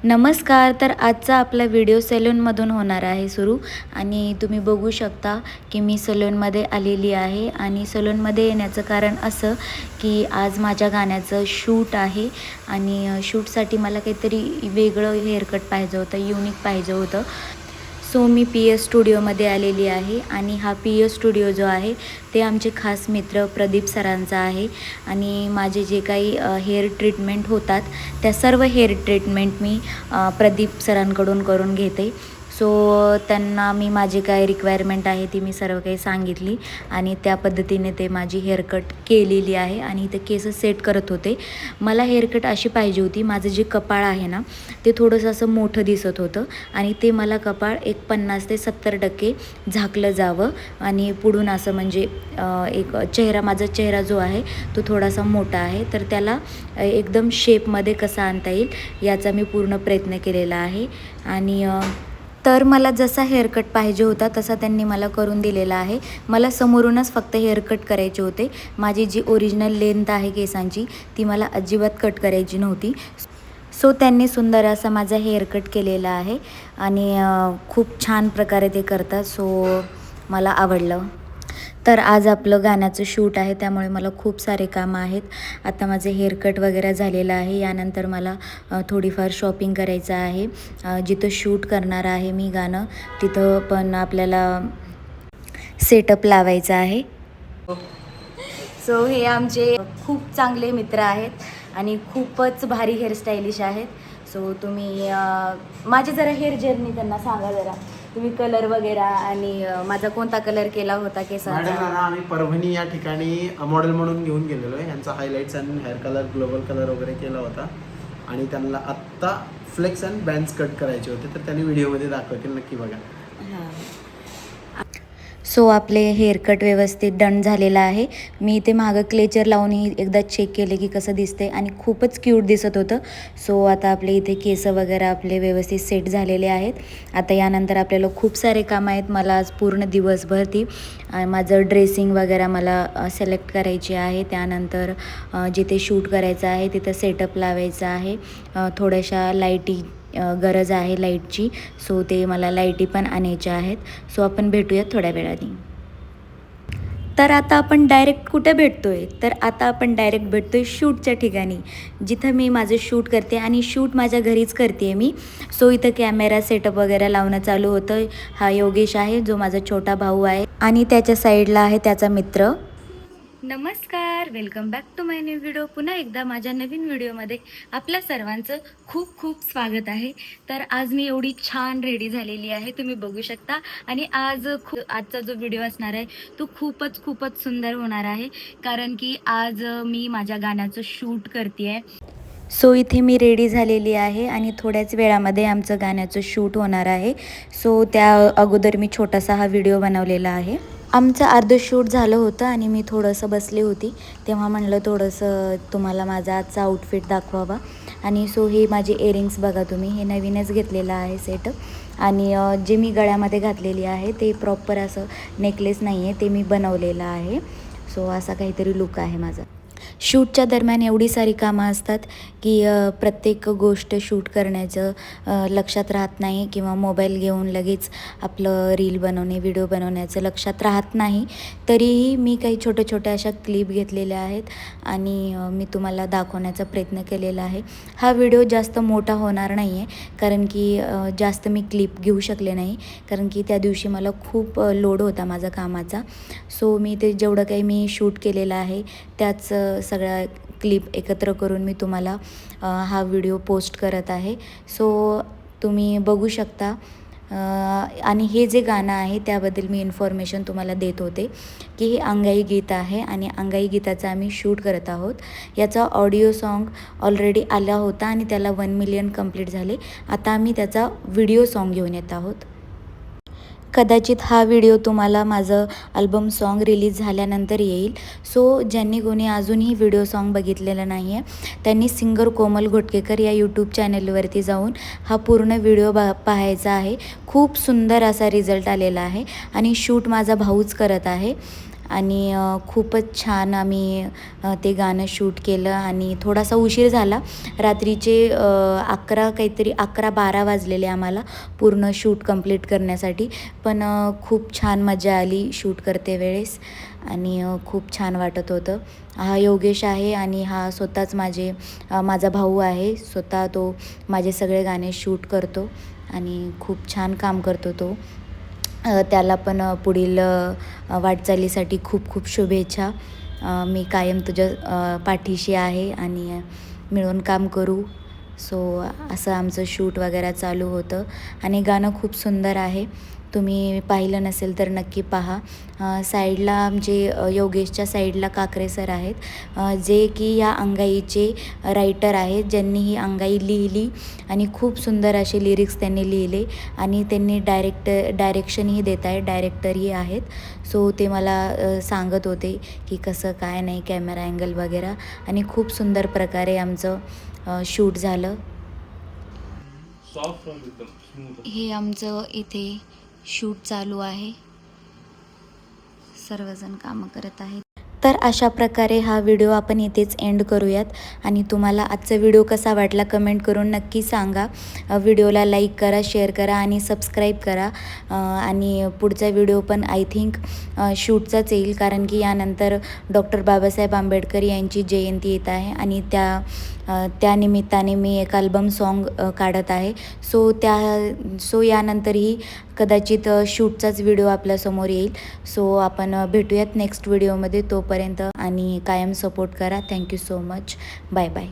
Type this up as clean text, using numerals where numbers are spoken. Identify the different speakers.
Speaker 1: नमस्कार. तर आजचा आपला व्हिडिओ सलूनमधून होणार आहे सुरू आणि तुम्ही बघू शकता की मी सलूनमध्ये आलेली आहे आणि सलूनमध्ये येण्याचं कारण असं की आज माझ्या गाण्याचं शूट आहे आणि शूटसाठी मला काहीतरी वेगळं हेअरकट पाहिजे होतं, युनिक पाहिजे होतं. सो मी पी एस स्टुडिओमध्ये आलेली आहे आणि हा पी एस स्टुडिओ जो आहे ते आमचे खास मित्र प्रदीप सरांचा आहे आणि माझे जे काही हेअर ट्रीटमेंट होतात त्या सर्व हेअर ट्रीटमेंट मी प्रदीप सरांकडून करून घेते. सो त्यांना मी माझी काय रिक्वायरमेंट आहे ती मी सर्व काही सांगितली आणि त्या पद्धतीने ते माझी हेअरकट केलेली आहे आणि इथे केस सेट करत होते. मला हेअरकट अशी पाहिजे होती, माझं जे कपाळ आहे ना ते थोडंसं असं मोठं दिसत होतं आणि ते मला कपाळ एक 50 ते 70% झाकलं जावं आणि पुढून असं म्हणजे एक माझा चेहरा जो आहे तो थोडासा मोठा आहे, तर त्याला एकदम शेपमध्ये कसा आणता येईल याचा मी पूर्ण प्रयत्न केलेला आहे. आणि तर मला जसा हेअरकट पाहिजे होता तसा त्यांनी मला करून दिलेला आहे. मला समोरूनच फक्त हेअरकट करायचे होते. माझी जी ओरिजिनल लेंथ आहे केसांची ती मला अजिबात कट करायची नव्हती. सो त्यांनी सुंदर असा माझा हेअरकट केलेला आहे आणि खूप छान प्रकारे ते करतात. सो मला आवडलं. तर आज आपलं गाण्याचं शूट आहे त्यामुळे मला खूप सारे कामं आहेत. आता माझं हेअरकट वगैरे झालेलं आहे. यानंतर मला थोडीफार शॉपिंग करायचं आहे. जिथं शूट करणार आहे मी गाणं तिथं पण आपल्याला सेटअप लावायचा आहे. सो हे आमचे खूप चांगले मित्र आहेत आणि खूपच भारी हेअरस्टायलिश आहेत. सो तुम्ही माझी जरा हेअर जर्नी त्यांना सांगा जरा. तुम्ही कलर वगैरे आणि माझा कोणता कलर केला होता केसांचा.
Speaker 2: आम्ही परभणी या ठिकाणी मॉडेल म्हणून घेऊन गेलेलो आहे. यांचा हायलाइट्स आणि हेअर कलर ग्लोबल कलर वगैरे केला होता आणि त्यांना आत्ता फ्लेक्स अँड बँड्स कट करायचे होते, तर त्यांनी व्हिडिओमध्ये दाखवतील, नक्की बघा.
Speaker 1: सो आपले हेअरकट व्यवस्थित डन झालेलं आहे. मी इथे मागं क्लेचर लावूनही एकदा चेक केले की कसं दिसते आणि खूपच क्यूट दिसत होतं. सो आता आपले इथे केस वगैरे आपले व्यवस्थित सेट झालेले आहेत. आता यानंतर आपल्याला खूप सारे कामं आहेत. मला आज पूर्ण दिवसभर ती माझं ड्रेसिंग वगैरे मला सिलेक्ट करायची आहे. त्यानंतर जिथे शूट करायचं आहे तिथं सेटअप लावायचं आहे. थोड्याशा लाईटी गरज आहे लाईटची. सो ते मला लाईटी पण आणायच्या आहेत. सो आपण भेटूयात थोड्या वेळाने. तर आता आपण डायरेक्ट कुठे भेटतोय, तर आता आपण डायरेक्ट भेटतोय शूटच्या ठिकाणी जिथं मी माझं शूट करते आणि शूट माझ्या घरीच करते आहे मी. सो इथं कॅमेरा सेटअप वगैरे लावणं चालू होतं. हा योगेश आहे जो माझा छोटा भाऊ आहे आणि त्याच्या साईडला आहे त्याचा मित्र. नमस्कार, welcome back to my new video. पुन्हा एकदा माझ्या नवीन व्हिडिओमध्ये आपल्या सर्वांचं खूप खूप स्वागत आहे. तर आज मी एवढी छान रेडी झालेली आहे, तुम्ही बघू शकता. आणि आजचा जो व्हिडिओ असणार आहे तो खूपच सुंदर होणार आहे, कारण की आज मी माझ्या गाण्याचं शूट करते आहे. सो इथे मी रेडी झालेली आहे आणि थोड्याच वेळामध्ये आमचं गाण्याचं शूट होणार आहे. सो त्या अगोदर मी छोटासा हा व्हिडिओ बनवलेला आहे. आमचं अर्धं शूट झालं होतं आणि मी थोडंसं बसली होती, तेव्हा म्हणलं थोडंसं तुम्हाला माझा आजचा आउटफिट दाखवावा. आणि सो हे माझे इयरिंग्स बघा तुम्ही, हे नवीनच घेतलेलं आहे सेटअप. आणि जे मी गळ्यामध्ये घातलेली आहे ते प्रॉपर असं नेकलेस नाही आहे, ते मी बनवलेलं आहे. सो असा काहीतरी लुक आहे माझा. शूटच्या दरम्यान एवढी सारी कामं असतात की प्रत्येक गोष्ट शूट करण्याचं लक्षात राहत नाही किंवा मोबाईल घेऊन लगेच आपलं रील बनवणे, व्हिडिओ बनवण्याचं लक्षात राहत नाही. तरीही मी काही छोट्या अशा क्लिप घेतलेल्या आहेत आणि मी तुम्हाला दाखवण्याचा प्रयत्न केलेला आहे. हा व्हिडिओ जास्त मोठा होणार नाही आहे, कारण की जास्त मी क्लिप घेऊ शकले नाही, कारण की त्या दिवशी मला खूप लोड होता माझा कामाचा. सो मी ते जेवढं काही मी शूट केलेलं आहे त्याच सगळ्या क्लिप एकत्र करून मी तुम्हाला हा व्हिडिओ पोस्ट करत आहे. सो तुम्ही बघू शकता. आणि हे जे गाणं आहे त्याबद्दल मी इन्फॉर्मेशन तुम्हाला देत होते की हे अंगाई गीत आहे आणि अंगाई गीताचं आम्ही शूट करत आहोत. याचा ऑडिओ सॉन्ग ऑलरेडी आला होता आणि त्याला 1 मिलियन कंप्लीट झाले. आता आम्ही त्याचा व्हिडिओ सॉन्ग घेऊन येत आहोत. कदाचित हा व्हिडिओ तुम्हाला माझं अल्बम सॉन्ग रिलीज झाल्यानंतर येईल. सो ज्यांनी कोणी अजूनही व्हिडिओ सॉन्ग बघितलेलं नाही आहे त्यांनी सिंगर कोमल घोटकेकर या यूट्यूब चॅनलवरती जाऊन हा पूर्ण व्हिडिओ पाहायचा आहे. खूप सुंदर असा रिझल्ट आलेला आहे आणि शूट माझा भाऊच करत आहे. आणि खूपच छान आम्ही ते गाणं शूट केलं आणि थोडासा उशीर झाला. रात्रीचे 11-12 वाजलेले आम्हाला पूर्ण शूट कंप्लीट करण्यासाठी. पण खूप छान मजा आली शूट करते वेळेस आणि खूप छान वाटत होतं. हा योगेश आहे आणि हा स्वतःच माझा भाऊ आहे. स्वतः तो माझे सगळे गाणे शूट करतो आणि खूप छान काम करतो तो. त्याला पण पुढील वाटचालीसाठी खूप खूप शुभेच्छा. मी कायम तुझ्या पाठीशी आहे आणि मिळून काम करू. सो असं आमचं शूट वगैरे चालू होतं आणि गाणं खूप सुंदर आहे. तुम्ही पाहिलं नसेल तर नक्की पहा. साईडला आमचे योगेशच्या साईडला काकरे सर आहेत, जे की या अंगाईचे रायटर आहेत, ज्यांनी ही अंगाई लिहिली आणि खूप सुंदर असे लिरिक्स त्यांनी लिहिले आणि त्यांनी डायरेक्शनही देत आहे, डायरेक्टरही आहेत. सो ते मला सांगत होते की कसं काय नाही कॅमेरा अँगल वगैरे आणि खूप सुंदर प्रकारे आमचं शूट झालं. हे आमचं इथे शूट चालू आहे. सर्वजण कामं करत आहेत. तर अशा प्रकारे हा व्हिडिओ आपण इथेच एंड करूयात आणि तुम्हाला आजचा व्हिडिओ कसा वाटला कमेंट करून नक्की सांगा. व्हिडिओला लाईक करा, शेअर करा आणि सबस्क्राईब करा. आणि पुढचा व्हिडिओ पण आय थिंक शूटचाच येईल, कारण की यानंतर डॉक्टर बाबासाहेब आंबेडकर यांची जयंती येत आहे आणि त्या निमित्ताने मी एक अल्बम सॉन्ग काढत आहे. सो यानंतरही कदाचित शूटचाच व्हिडिओ आपल्यासमोर येईल. सो आपण भेटूयात नेक्स्ट व्हिडिओमध्ये. तोपर्यंत आणि कायम सपोर्ट करा. Thank you so much. Bye bye.